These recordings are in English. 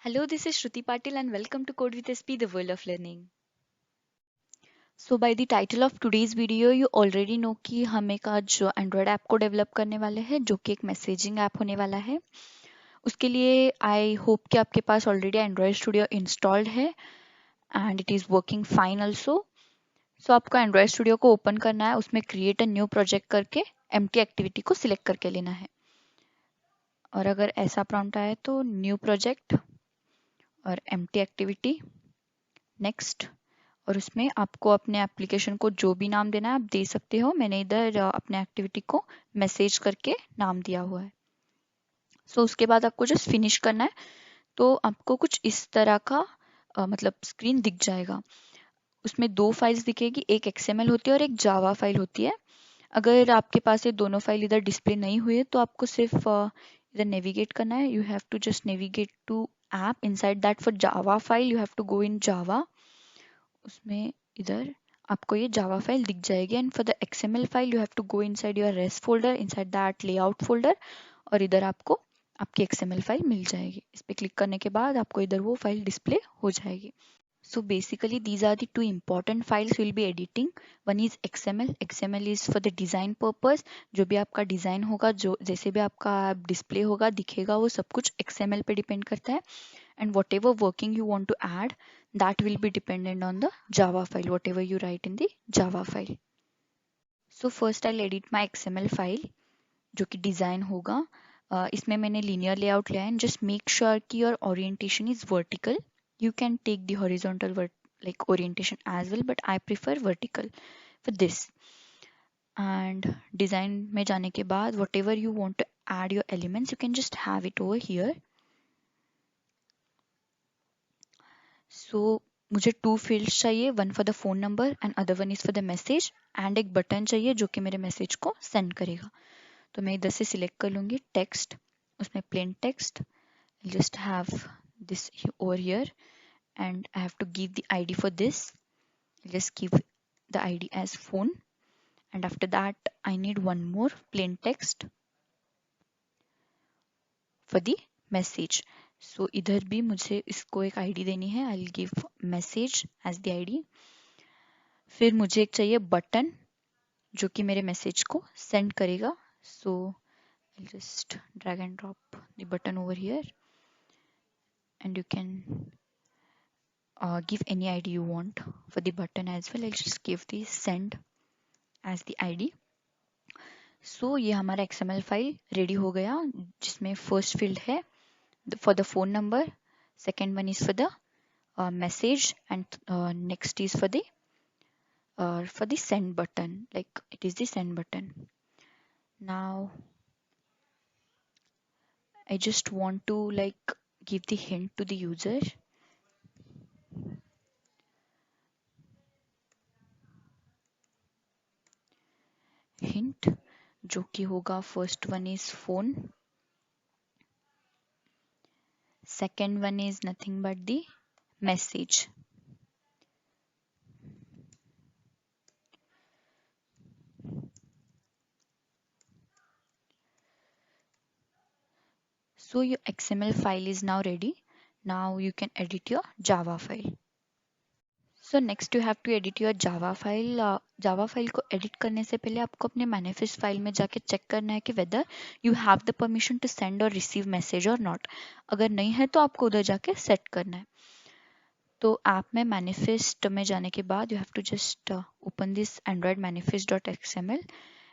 Hello, this is Shruti Patil and welcome to Code with SP, the world of learning. So by the title of today's video, you already know कि हम एक आज Android app को develop करने वाले हैं जो कि एक मैसेजिंग ऐप होने वाला है। उसके लिए आई होप कि आपके पास ऑलरेडी एंड्रॉयड स्टूडियो इंस्टॉल्ड है and it is working fine also. So आपको एंड्रॉयड स्टूडियो को ओपन करना है, उसमें क्रिएट अ न्यू प्रोजेक्ट करके एम्प्टी एक्टिविटी को सिलेक्ट करके लेना है। और अगर ऐसा प्रॉम्प्ट आए तो न्यू प्रोजेक्ट और एम्प्टी एक्टिविटी नेक्स्ट, और उसमें आपको अपने एप्लीकेशन को जो भी नाम देना है आप दे सकते हो। मैंने इधर अपने एक्टिविटी को मैसेज करके नाम दिया हुआ है। सो उसके बाद आपको जस्ट फिनिश करना है तो आपको कुछ इस तरह का मतलब स्क्रीन दिख जाएगा। उसमें दो फाइल्स दिखेगी, एक XML होती है और एक जावा फाइल होती है। अगर आपके पास ये दोनों फाइल इधर डिस्प्ले नहीं हुई है तो आपको सिर्फ इधर नेविगेट करना है। You have to just navigate to app inside that. For Java file you have to go in Java, उसमें इधर आपको ये जावा फाइल दिख जाएगी। And for the XML file you have to go inside your rest folder, inside that layout folder, और इधर आपको आपकी XML फाइल मिल जाएगी। इस पे क्लिक करने के बाद आपको इधर वो फाइल डिस्प्ले हो जाएगी। So basically these are the two important files we'll be editing. One is XML. XML is for the design purpose. जो भी आपका डिजाइन होगा, जो जैसे भी आपका डिस्प्ले होगा दिखेगा, वो सब कुछ XML पे डिपेंड करता है। And whatever working you want to add, that will be dependent on the Java file, whatever you write in the Java file. So first I'll edit my XML file जो कि design होगा। इसमें मैंने linear layout लिया है। Just make sure कि your orientation is vertical. You can take the horizontal like orientation as well, but I prefer vertical for this. And design में जाने के बाद whatever you want to add your elements, you can just have it over here. So मुझे to fields चाहिए, one for the phone number and other one is for the message, and एक button चाहिए जो कि मेरे message को send करेगा। तो मैं इधर से सिलेक्ट कर लूंगी टेक्स्ट, उसमें plain text, just have this over here, and I have to give the ID for this. I'll just give the ID as phone, and after that I need one more plain text for the message. So इधर भी मुझे इसको एक ID देनी है। I'll give message as the ID. फिर मुझे एक चाहिए बटन जो कि मेरे मैसेज को सेंड करेगा। So I'll just drag and drop the button over here, and you can give any ID you want for the button as well. I'll just give the send as the ID. So ये हमारा XML file ready हो गया, जिसमें first field है for the phone number, second one is for the message, and next is for the send button, like it is the send button. Now I just want to like give the hint to the user. Hint जो कि होगा first one is phone, second one is nothing but the message. So your XML file is now ready. Now you can edit your Java file. So next you have to edit your Java file. Java file को edit करने से पहले आपको अपने manifest file में जाके check करना है कि whether you have the permission to send or receive message or not. अगर नहीं है तो आपको उधर जाके set करना है। तो ऐप में manifest में जाने के बाद you have to just open this android manifest.xml,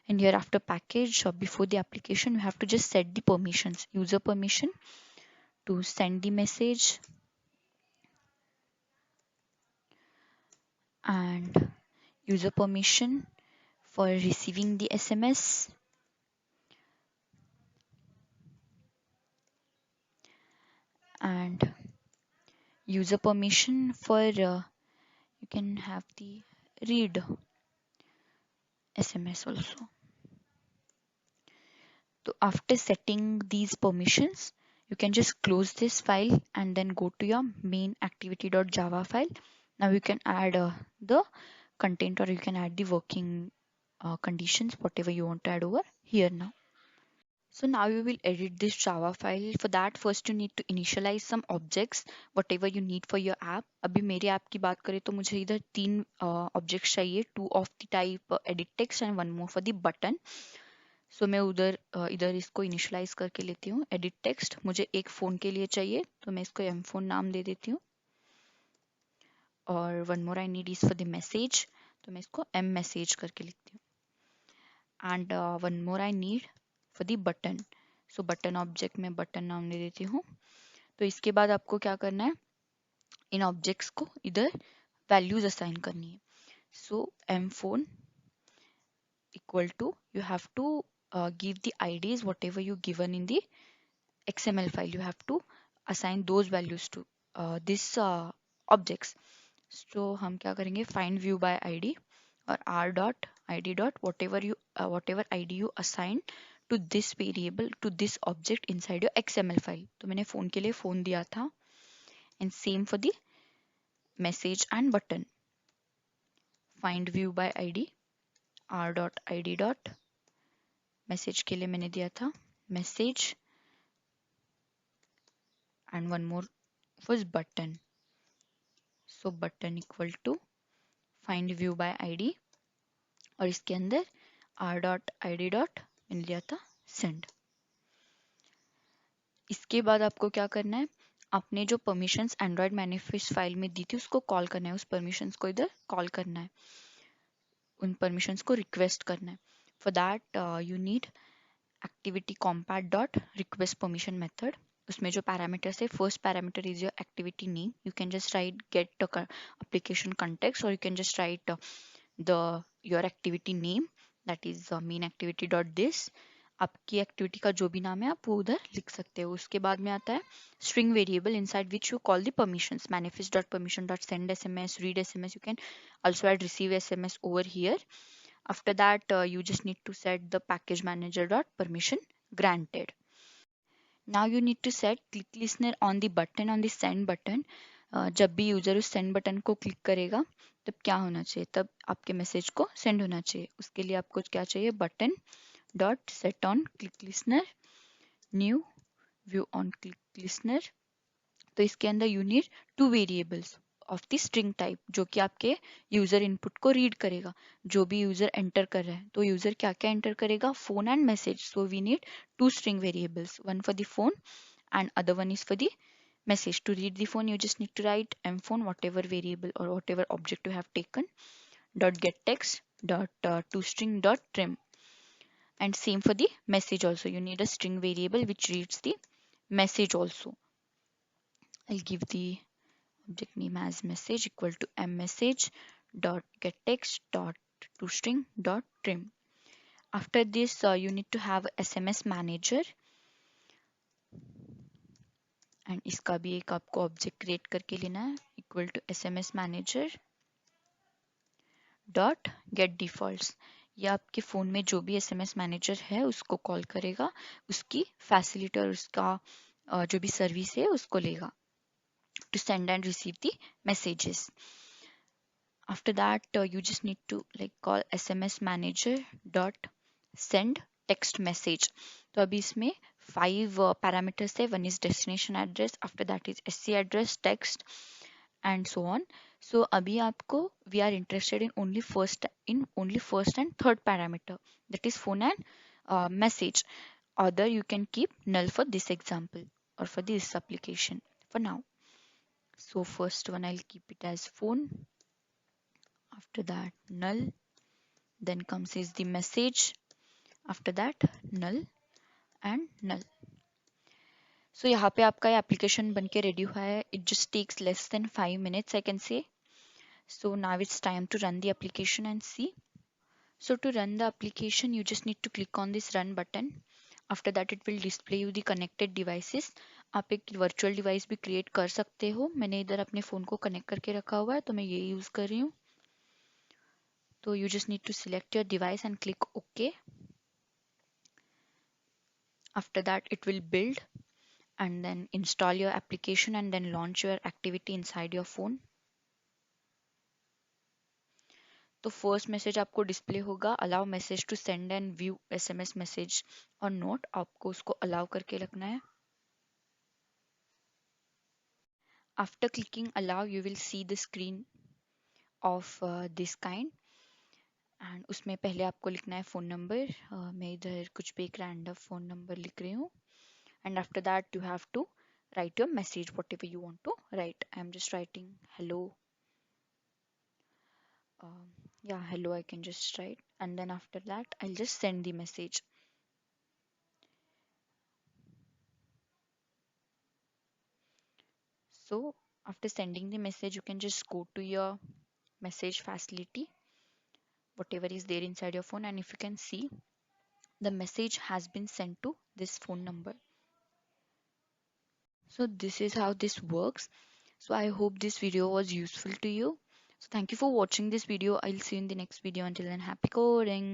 and here after package before the application you have to just set the permissions. User permission to send the message, and user permission for receiving the SMS, and user permission for you can have the read SMS also. So after setting these permissions you can just close this file and then go to your main activity.java file. Now you can add the content, or you can add the working conditions, whatever you want to add over here now. So now you will edit this Java file. For that, first you need to initialize some objects, whatever you need for your app. अभी मेरे app की बात करें तो मुझे इधर 3 objects चाहिए, 2 of the type edit text and 1 more for the button. So मैं इधर इसको इनिशियलाइज करके लेती हूँ. edit text मुझे एक फोन के लिए चाहिए, तो मैं इसको m phone नाम दे देती हूँ. और 1 more I need is for the message, तो मैं इसको m message करके लिखती हूँ. And 1 more I need for the button. So button object में बटन नाम दे देती हूँ. तो इसके बाद आपको क्या करना है, इन ऑब्जेक्ट्स को इधर वैल्यूज असाइन करनी है. सो m phone equal to, you have to give the IDs whatever you given in the XML file. You have to assign those values to this objects. So हम क्या करेंगे, find view by ID और r dot id dot whatever id you assign to this variable, to this object inside your XML file. तो मैंने phone के लिए phone दिया था, and same for the message and button. Find view by ID, r dot id dot, message के लिए मैंने दिया था message, and one more was button. So button equal to find view by ID और इसके अंदर r dot id dot मैंने दिया था send. इसके बाद आपको क्या करना है, आपने जो परमिशंस एंड्रॉयड मैनिफेस्ट फाइल में दी थी उसको कॉल करना है, उस परमिशंस को इधर कॉल करना है, उन परमिशंस को रिक्वेस्ट करना है. For that you need activity compat dot request permission method. उसमें जो पैरामीटर्स है, first parameter is your activity name. You can just right get application context, or you can just write your activity name, that is main activity dot this. आपकी activity का जो भी नाम है आप वो उधर लिख सकते हो. उसके बाद में आता है string variable inside which you call the permissions, manifest dot permission dot send sms, read sms. You can also add receive sms over here. After that, you just need to set the package manager dot permission granted. Now you need to set click listener on the button, on the send button. जब भी user उस send button को click करेगा तब क्या होना चाहिए, तब आपके मैसेज को सेंड होना चाहिए. उसके लिए आपको क्या चाहिए, button dot set on click listener, new view on click listener. तो इसके अंदर you need 2 variables of the string type, जो कि आपके यूजर इनपुट को रीड करेगा. जो भी यूजर एंटर कर रहा है, तो यूजर क्या क्या एंटर करेगा, phone and message. So we need 2 string variables, one for the phone and other one is for the message. To read the phone, you just need to write mphone, whatever variable or whatever object you have taken, dot get text dot toString dot trim. And same for the message also, you need a string variable which reads the message also. I'll give the object name as message equal to message dot get text dot toString dot trim. After this, you need to have SMS manager, and इसका भी एक आपको object create करके लेना है, equal to SMS manager dot get defaults. ये आपके phone में जो भी SMS मैनेजर है उसको कॉल करेगा, उसकी फैसिलिटी और उसका जो भी सर्विस है उसको लेगा to send and receive the messages. After that you just need to call SMS manager dot send text message. तो अभी इसमें 5 parameters है. One is destination address, after that is SC address, text and so on. So अभी आपको we are interested in only first and third parameter, that is phone and message. Other you can keep null for this example or for this application for now. So first one I'll keep it as phone, after that null, then comes is the message, after that null and null. So यहाँ पे आपका ये application बन के ready हुआ है. It just takes less than 5 minutes I can say. So now it's time to run the application and see. So to run the application, you just need to click on this run button. After that it will display you the connected devices. आप एक virtual device भी create कर सकते हो. मैंने इधर अपने phone को connect करके रखा हुआ है तो मैं ये use कर रही हूँ. तो you just need to select your device and click OK. After that it will build and then install your application and then launch your activity inside your phone. तो फर्स्ट मैसेज आपको display होगा, allow message to send and view SMS message और note, आपको उसको allow करके रखना है. After clicking allow you will see the screen of this kind and उसमें पहले आपको लिखना है फ़ोन नंबर. मैं इधर कुछ भी एक रैंडम फ़ोन नंबर लिख रही हूँ. And after that you have to write your message whatever you want to write. I'm just writing hello. Yeah, hello I can just write, and then after that I'll just send the message. So after sending the message you can just go to your message facility, whatever is there inside your phone, and if you can see the message has been sent to this phone number. So this is how this works. So I hope this video was useful to you. So thank you for watching this video. I'll see you in the next video. Until then, happy coding.